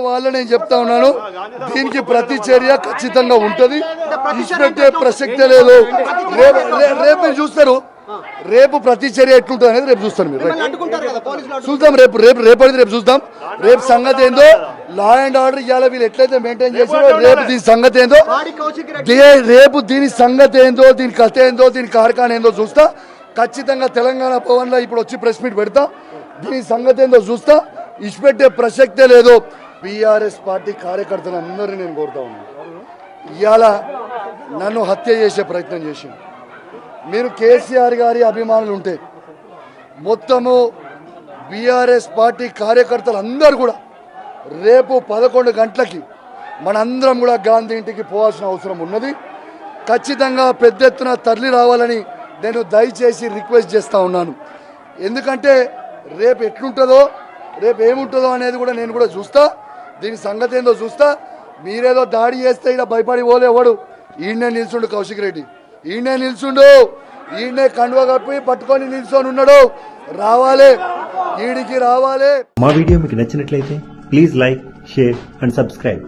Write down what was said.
వాళ్ళ నేను చెప్తా ఉన్నాను, దీనికి ప్రతి చర్య ఖచ్చితంగా ఉంటది, ఇచ్చిపెట్టే ప్రసక్తే లేదు. రేపు మీరు చూస్తారు, రేపు ప్రతి చర్య ఎట్లుంటుంది అనేది రేపు చూస్తారు మీరు. చూద్దాం రేపు చూద్దాం. రేపు సంగతి ఏందో, లా అండ్ ఆర్డర్ ఇవాళ వీళ్ళు ఎట్లయితే మెయింటైన్ చేసారో రేపు దీని సంగతి ఏందో, రేపు దీని సంగతి ఏందో, దీని కథ ఏందో, దీని కార్ఖాన ఏందో చూస్తా. ఖచ్చితంగా తెలంగాణ భవన్ లో ఇప్పుడు వచ్చి ప్రెస్ మీట్ పెడతా, దీని సంగతి ఏందో చూస్తా. ఇచ్చిపెట్టే ప్రసక్తే లేదు. బీఆర్ఎస్ పార్టీ కార్యకర్తలందరినీ నేను కోరుతా ఉన్నాను, ఇవాళ నన్ను హత్య చేసే ప్రయత్నం చేసింది. మీరు కేసీఆర్ గారి అభిమానులు ఉంటే మొత్తము బీఆర్ఎస్ పార్టీ కార్యకర్తలు అందరూ కూడా రేపు 11 గంటలకి మనందరం కూడా గాంధీ ఇంటికి పోవాల్సిన అవసరం ఉన్నది. ఖచ్చితంగా పెద్ద ఎత్తున తరలి రావాలని నేను దయచేసి రిక్వెస్ట్ చేస్తూ ఉన్నాను. ఎందుకంటే రేపు ఎట్లుంటుందో, రేపు ఏముంటుందో అనేది కూడా నేను కూడా చూస్తా. దీని సంగతి ఏందో చూస్తా. మీరేదో దాడి చేస్తే ఇలా భయపడి పోలేవాడు. ఈయనే నిల్చుండు కౌశిక్ రెడ్డి, ఈయనే నిల్చుండు, ఈయనే కండువ కప్పి పట్టుకొని నిల్చొని ఉన్నాడు. రావాలి, ఈడికి రావాలి. మా వీడియో మీకు నచ్చినట్లయితే please like, share and subscribe.